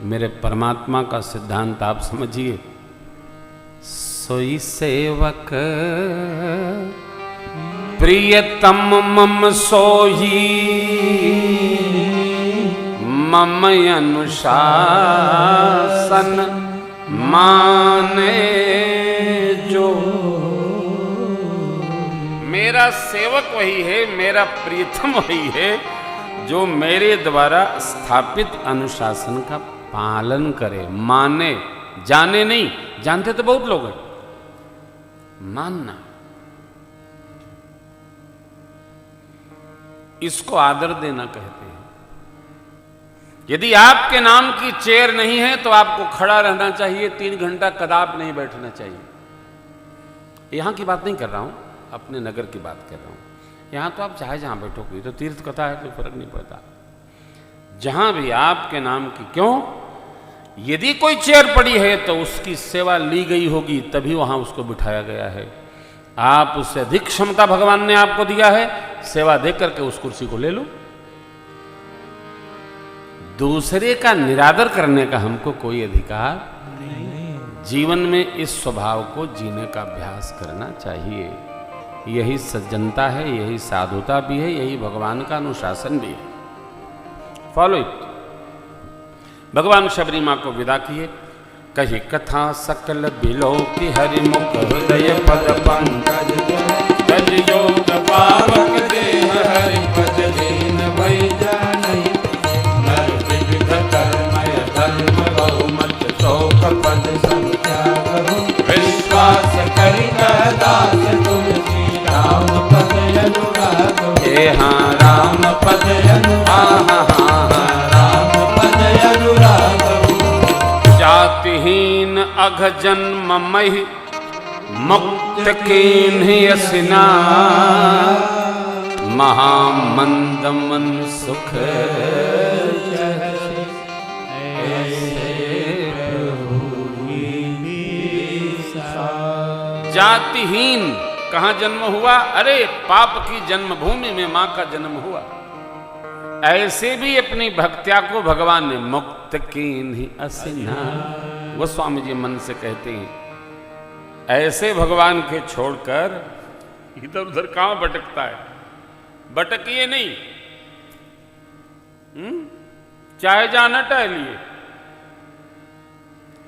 मेरे परमात्मा का सिद्धांत आप समझिए। सोई सेवक प्रियतम मम सोही, मम अनुशासन माने जो। मेरा सेवक वही है, मेरा प्रियतम वही है जो मेरे द्वारा स्थापित अनुशासन का पालन करे। माने, जाने नहीं, जानते तो बहुत लोग हैं, मानना, इसको आदर देना कहते हैं। यदि आपके नाम की चेयर नहीं है तो आपको खड़ा रहना चाहिए, 3 घंटा कदाप नहीं बैठना चाहिए। यहां की बात नहीं कर रहा हूं, अपने नगर की बात कर रहा हूं। यहां तो आप चाहे जहां बैठो, कोई तो तीर्थ कथा है, कोई फर्क नहीं पड़ता। जहां भी आपके नाम की, क्यों, यदि कोई चेयर पड़ी है तो उसकी सेवा ली गई होगी, तभी वहां उसको बिठाया गया है। आप उससे अधिक क्षमता भगवान ने आपको दिया है, सेवा दे करके उस कुर्सी को ले लो। दूसरे का निरादर करने का हमको कोई अधिकार नहीं। जीवन में इस स्वभाव को जीने का अभ्यास करना चाहिए। यही सज्जनता है, यही साधुता भी है, यही भगवान का अनुशासन भी है। Follow it. भगवान शबरी मां को विदा किए। कही कथा सकल बिलो की हरिमुख हृदय पद पंकज, गज योग पावक देह हरि पद दीन भई जानै। नर विविध कर्मय धर्म बहुमत शोक पद सब त्यागहु। विश्वास करि दास तुलसी राम पद अनुराग। हे हाँ राम पद अनुराग, राम पद अनुराग। जातिहीन अघ जन्म महि मुक्त कीन्हि असिना। महामंद मन सुख जातिहीन कहां जन्म हुआ? अरे पाप की जन्मभूमि में मां का जन्म हुआ। ऐसे भी अपनी भक्त्या को भगवान ने मुक्त कीन्हि असिना। वो स्वामी जी मन से कहते हैं, ऐसे भगवान के छोड़कर इधर उधर कहां भटकता है? भटकिए नहीं, चाहे जाना टहलिए।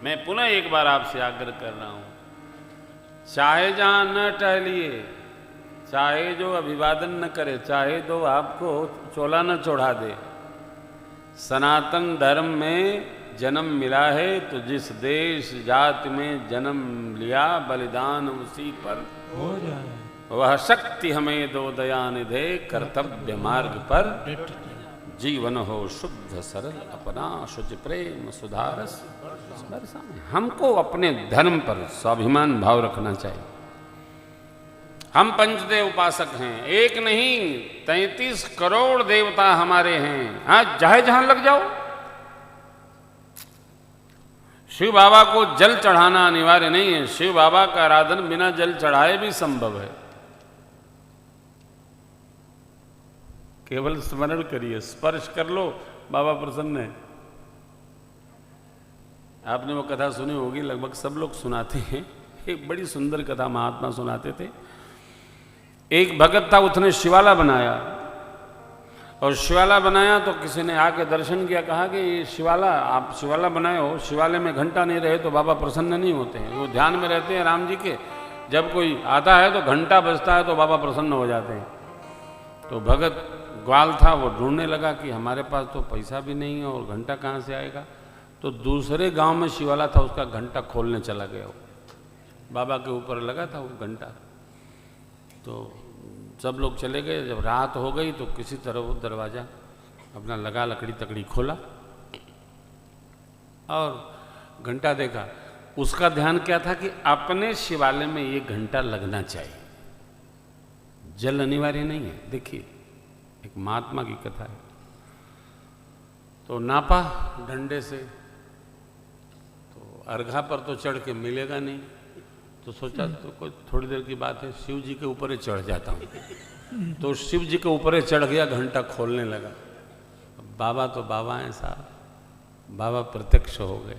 मैं पुनः एक बार आपसे आग्रह कर रहा हूं, चाहे जहां न टहलिए, चाहे जो अभिवादन न करे, चाहे तो आपको चोला न चढ़ा दे। सनातन धर्म में जन्म मिला है तो जिस देश जाति में जन्म लिया, बलिदान उसी पर हो जाए। वह शक्ति हमें दो दया निधे, कर्तव्य मार्ग पर जीवन हो शुद्ध सरल, अपना शुच प्रेम सुधारस। हमको अपने धर्म पर स्वाभिमान भाव रखना चाहिए। हम पंचदेव उपासक हैं, एक नहीं 33 करोड़ देवता हमारे हैं। हाँ, चाहे जहां लग जाओ। शिव बाबा को जल चढ़ाना अनिवार्य नहीं है, शिव बाबा का आराधन बिना जल चढ़ाए भी संभव है। केवल स्मरण करिए, स्पर्श कर लो, बाबा प्रसन्न है। आपने वो कथा सुनी होगी, लगभग सब लोग सुनाते हैं। एक बड़ी सुंदर कथा महात्मा सुनाते थे। एक भगत था, उसने शिवाला बनाया, और शिवाला बनाया तो किसी ने आके दर्शन किया, कहा कि ये शिवाला, आप शिवाला बनाए हो, शिवाले में घंटा नहीं रहे तो बाबा प्रसन्न नहीं होते हैं। वो ध्यान में रहते हैं राम जी के, जब कोई आता है तो घंटा बजता है तो बाबा प्रसन्न हो जाते हैं। तो भगत ग्वाल था, वो ढूंढने लगा कि हमारे पास तो पैसा भी नहीं है और घंटा कहाँ से आएगा। तो दूसरे गांव में शिवाला था, उसका घंटा खोलने चला गया। वो बाबा के ऊपर लगा था वो घंटा। तो सब लोग चले गए। जब रात हो गई तो किसी तरह वो दरवाज़ा अपना लगा लकड़ी तकड़ी खोला और घंटा देखा। उसका ध्यान क्या था कि अपने शिवालय में ये घंटा लगना चाहिए, जल अनिवार्य नहीं है। देखिए, एक महात्मा की कथा है। तो नापा डंडे से, तो अर्घा पर तो चढ़ के मिलेगा नहीं, तो सोचा तो कोई थोड़ी देर की बात है, शिव जी के ऊपर ही चढ़ जाता हूँ। तो शिव जी के ऊपर ही चढ़ गया, घंटा खोलने लगा। बाबा तो बाबा हैं साहब, बाबा प्रत्यक्ष हो गए,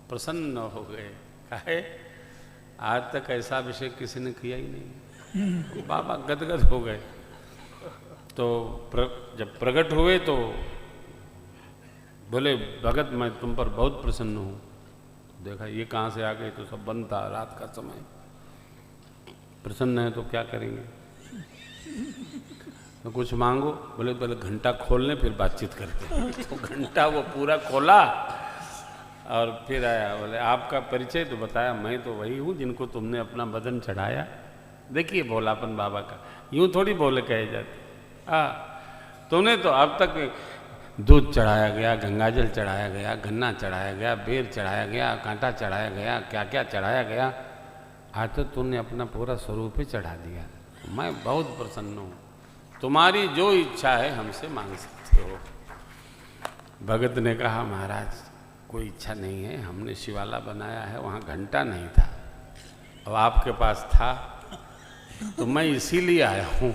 प्रसन्न हो गए। काहे आज तक ऐसा अभिषेक किसी ने किया ही नहीं। बाबा गदगद हो गए। तो जब प्रकट हुए तो बोले भगत मैं तुम पर बहुत प्रसन्न हूँ। देखा ये कहाँ से आ गए, तो सब बंद था, रात का समय। प्रसन्न है तो क्या करेंगे, तो कुछ मांगो। बोले पहले घंटा खोल लें फिर बातचीत करते हैं। तो घंटा वो पूरा खोला और फिर आया। बोले आपका परिचय, तो बताया मैं तो वही हूँ जिनको तुमने अपना बदन चढ़ाया। देखिए भोलापन बाबा का, यूँ थोड़ी बोले कहे जाते। तुमने तो अब तक दूध चढ़ाया गया, गंगाजल चढ़ाया गया, गन्ना चढ़ाया गया, बेर चढ़ाया गया, कांटा चढ़ाया गया, क्या क्या चढ़ाया गया। आज तो तुमने अपना पूरा स्वरूप ही चढ़ा दिया। मैं बहुत प्रसन्न हूँ, तुम्हारी जो इच्छा है हमसे मांग सकते हो। भगत ने कहा महाराज कोई इच्छा नहीं है, हमने शिवाला बनाया है, वहाँ घंटा नहीं था, अब आपके पास था तो मैं इसीलिए आया हूँ,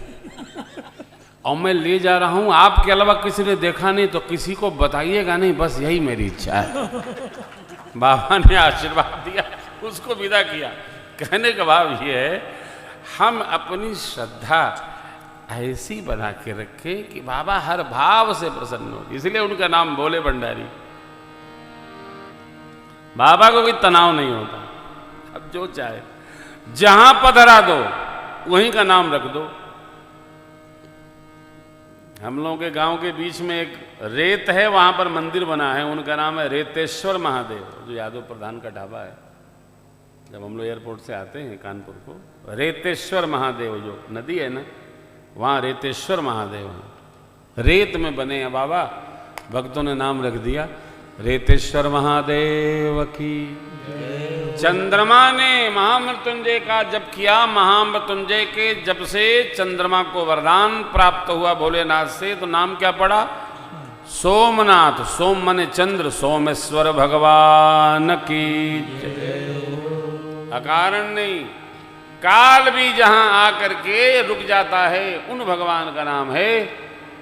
और मैं ले जा रहा हूँ। आपके अलावा किसी ने देखा नहीं तो किसी को बताइएगा नहीं, बस यही मेरी इच्छा है। बाबा ने आशीर्वाद दिया, उसको विदा किया। कहने का भाव ये है हम अपनी श्रद्धा ऐसी बना के रखें कि बाबा हर भाव से प्रसन्न हो। इसलिए उनका नाम भोले भंडारी। बाबा को कोई तनाव नहीं होता, अब जो चाहे जहां पधरा दो वहीं का नाम रख दो। हम लोगों के गांव के बीच में एक रेत है, वहां पर मंदिर बना है, उनका नाम है रेतेश्वर महादेव, जो यादव प्रधान का ढाबा है। जब हम लोग एयरपोर्ट से आते हैं कानपुर को, रेतेश्वर महादेव जो नदी है ना, वहाँ रेतेश्वर महादेव है, रेत में बने हैं बाबा। भक्तों ने नाम रख दिया रेतेश्वर महादेव की। चंद्रमा ने महामृत्युंजय का जप किया। महामृत्युंजय के जप से चंद्रमा को वरदान प्राप्त हुआ भोलेनाथ से, तो नाम क्या पड़ा? सोमनाथ। सोम माने चंद्र, सोमेश्वर भगवान की अकारण नहीं, काल भी जहां आकर के रुक जाता है, उन भगवान का नाम है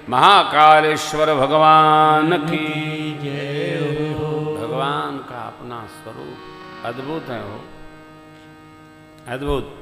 महाकालेश्वर भगवान की जय हो। भगवान का अपना स्वरूप अद्भुत है, वो अद्भुत।